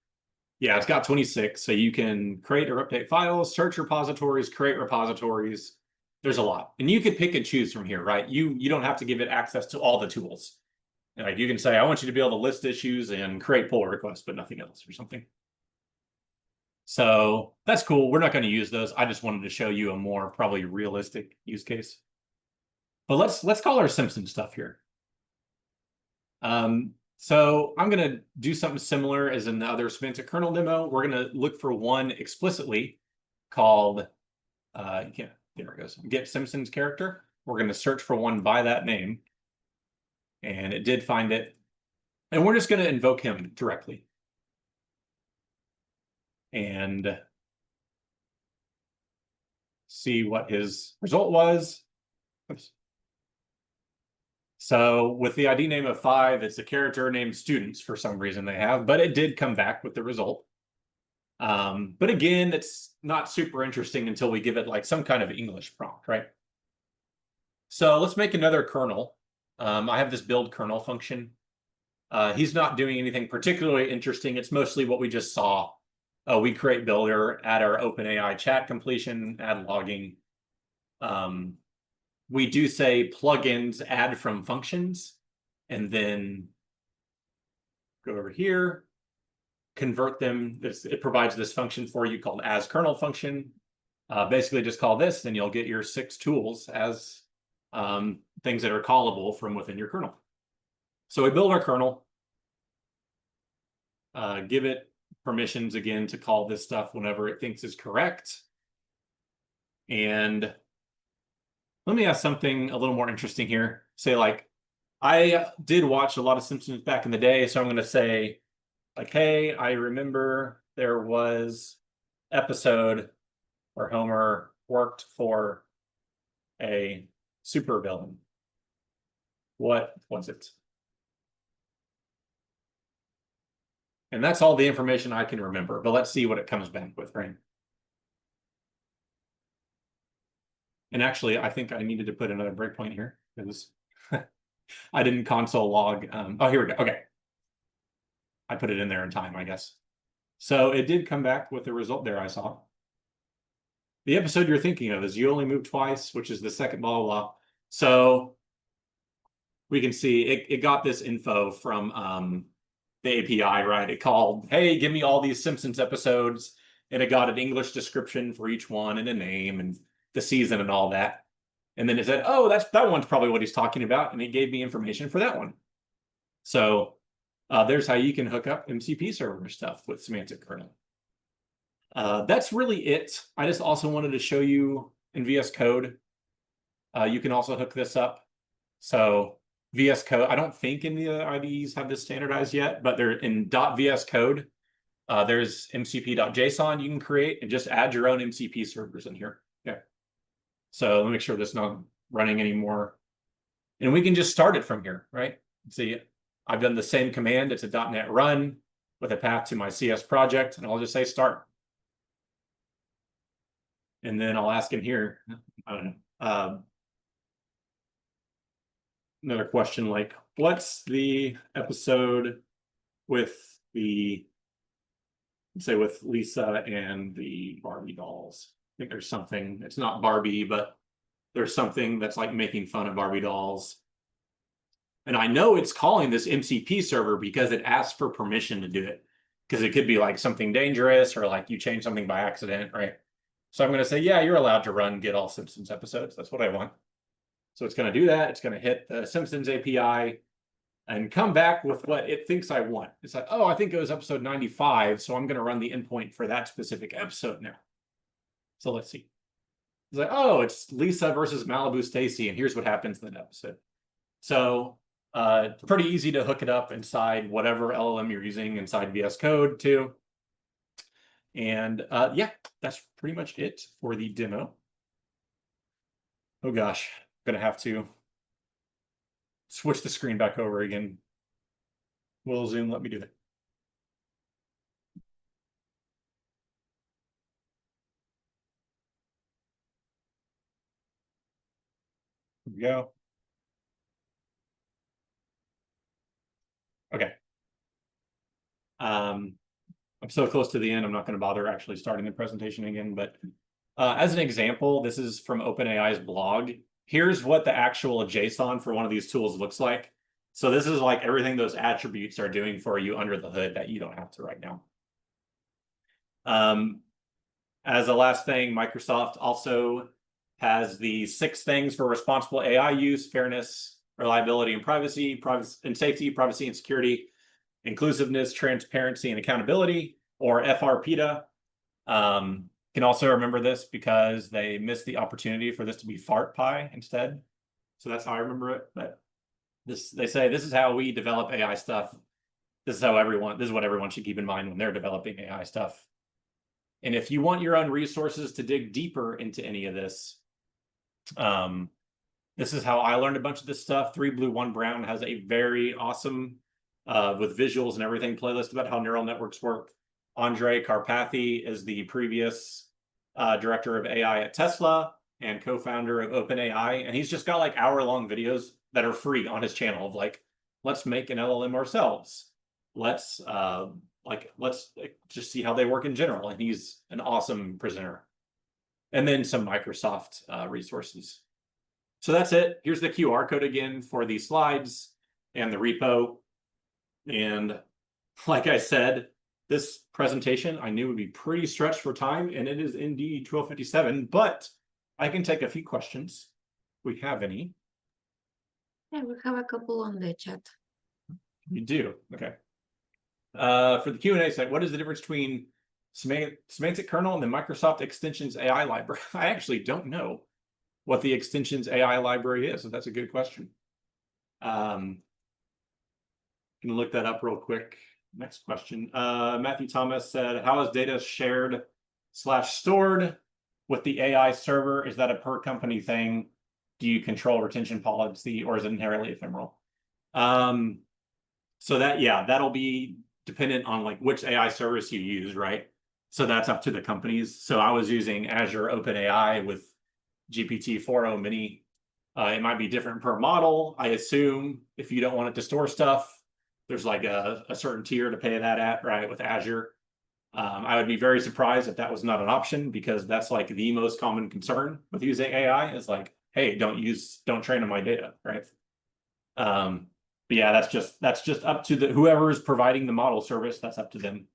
Yeah, it's got 26. So you can create or update files, search repositories, create repositories. There's a lot. And you could pick and choose from here, right? You don't have to give it access to all the tools. Like you can say, I want you to be able to list issues and create pull requests, but nothing else or something. So that's cool. We're not going to use those. I just wanted to show you a more probably realistic use case. But let's call our Simpson stuff here. So I'm going to do something similar as in the other Semantic Kernel demo. We're going to look for one explicitly called, there it goes, get Simpsons character. We're going to search for one by that name. And it did find it. And we're just going to invoke him directly. And see what his result was. Oops. So with the ID name of 5, it's a character named Students for some reason they have, but it did come back with the result. But again, it's not super interesting until we give it like some kind of English prompt, right? So let's make another kernel. I have this build kernel function. He's not doing anything particularly interesting. It's mostly what we just saw. We create builder, add our OpenAI chat completion, add logging. We do say plugins add from functions, and then go over here. convert them. It provides this function for you called as kernel function. Basically just call this, and you'll get your 6 tools as things that are callable from within your kernel. So we build our kernel, give it permissions again to call this stuff whenever it thinks is correct. And let me ask something a little more interesting here. Say, like, I did watch a lot of Simpsons back in the day, so I'm going to say, like, hey, I remember there was episode where Homer worked for a supervillain. What was it? And that's all the information I can remember, but let's see what it comes back with, right? And actually, I think I needed to put another breakpoint here because I didn't console log. Oh, here we go. Okay. I put it in there in time, I guess. So it did come back with the result there I saw. The episode you're thinking of is You Only Move Twice, which is the second blah, blah. So we can see it got this info from the API, right? It called, hey, give me all these Simpsons episodes. And it got an English description for each one and a name and the season and all that. And then it said, oh, that one's probably what he's talking about. And it gave me information for that one. So there's how you can hook up MCP server stuff with Semantic Kernel. That's really it. I just also wanted to show you in VS Code. You can also hook this up. So VS Code, I don't think any of the IDEs have this standardized yet, but they're in .VS Code. There's mcp.json you can create and just add your own MCP servers in here. Yeah. So let me make sure this is not running anymore. And we can just start it from here, right? See, I've done the same command. It's a .NET run with a path to my CS project, and I'll just say start. And then I'll ask in here, I don't know, another question like, what's the episode with say with Lisa and the Barbie dolls? I think there's something, it's not Barbie, but there's something that's like making fun of Barbie dolls. And I know it's calling this MCP server because it asks for permission to do it. Because it could be like something dangerous or like you change something by accident, right? So I'm going to say, yeah, you're allowed to run get all Simpsons episodes. That's what I want. So it's going to do that. It's going to hit the Simpsons API and come back with what it thinks I want. It's like, oh, I think it was episode 95. So I'm going to run the endpoint for that specific episode now. So let's see. It's like, oh, it's Lisa versus Malibu Stacy. And here's what happens in that episode. So it's pretty easy to hook it up inside whatever LLM you're using inside VS Code too. And yeah, that's pretty much it for the demo. Oh gosh, I'm gonna have to switch the screen back over again. Will Zoom let me do that? Here we go. Okay. I'm so close to the end, I'm not going to bother actually starting the presentation again, but as an example, this is from OpenAI's blog. Here's what the actual JSON for one of these tools looks like. So this is like everything those attributes are doing for you under the hood that you don't have to right now. As a last thing, Microsoft also has the 6 things for responsible AI use: fairness, reliability and privacy and safety, privacy and security, inclusiveness, transparency, and accountability, or FRPDA. Can also remember this because they missed the opportunity for this to be FartPy instead. So that's how I remember it. But they say this is how we develop AI stuff. This is what everyone should keep in mind when they're developing AI stuff. And if you want your own resources to dig deeper into any of this, this is how I learned a bunch of this stuff. 3 Blue 1 Brown has a very awesome with visuals and everything playlist about how neural networks work. Andre Karpathy is the previous director of AI at Tesla and co-founder of OpenAI. And he's just got like hour-long videos that are free on his channel of like, let's make an LLM ourselves. Let's just see how they work in general. And he's an awesome presenter. And then some Microsoft resources. So that's it. Here's the QR code again for the slides and the repo. And like I said, this presentation I knew would be pretty stretched for time, and it is indeed 12:57, but I can take a few questions. If we have any. Yeah, we have a couple on the chat. You do, okay. For the Q&A site, what is the difference between Semantic Kernel and the Microsoft Extensions AI library? I actually don't know what the Extensions AI library is, so that's a good question. Can look that up real quick. Next question. Matthew Thomas said, how is data shared / stored with the AI server? Is that a per company thing? Do you control retention policy, or is it inherently ephemeral? So that, yeah, that'll be dependent on like which AI service you use, right? So that's up to the companies. So I was using Azure OpenAI with GPT-4o Mini. It might be different per model. I assume if you don't want it to store stuff, there's like a certain tier to pay that at, right, with Azure. I would be very surprised if that was not an option, because that's like the most common concern with using AI is like, hey, don't train on my data, right? But yeah, that's just up to the whoever is providing the model service. That's up to them.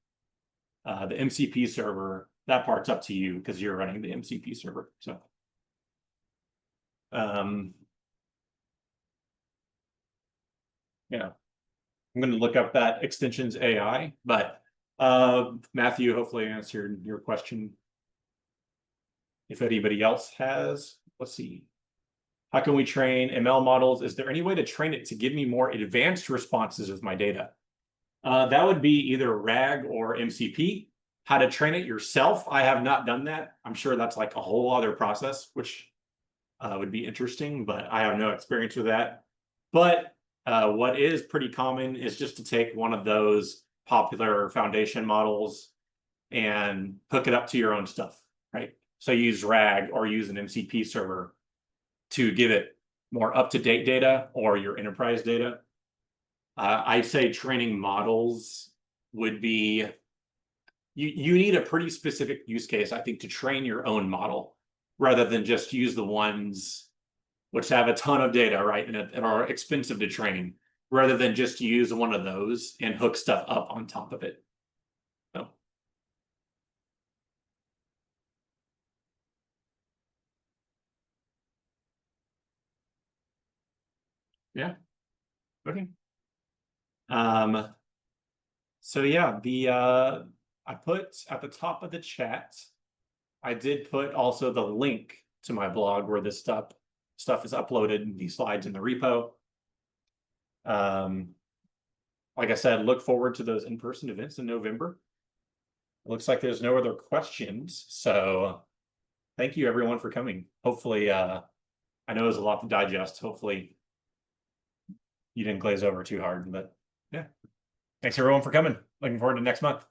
The MCP server, that part's up to you because you're running the MCP server. So, yeah, I'm going to look up that extensions AI. But Matthew, hopefully I answered your question. If anybody else has, let's see. How can we train ML models? Is there any way to train it to give me more advanced responses with my data? That would be either RAG or MCP. How to train it yourself, I have not done that. I'm sure that's like a whole other process, which would be interesting, but I have no experience with that. But what is pretty common is just to take one of those popular foundation models and hook it up to your own stuff, right? So use RAG or use an MCP server to give it more up-to-date data or your enterprise data. I'd say training models would be, you need a pretty specific use case, I think, to train your own model, rather than just use the ones which have a ton of data, right, and are expensive to train, rather than just use one of those and hook stuff up on top of it. So. Yeah. Okay. So yeah, I put at the top of the chat, I did put also the link to my blog where this stuff is uploaded, these slides in the repo. Like I said, look forward to those in-person events in November. It looks like there's no other questions, so thank you everyone for coming. Hopefully, I know it was a lot to digest. Hopefully you didn't glaze over too hard, but yeah. Thanks everyone for coming. Looking forward to next month.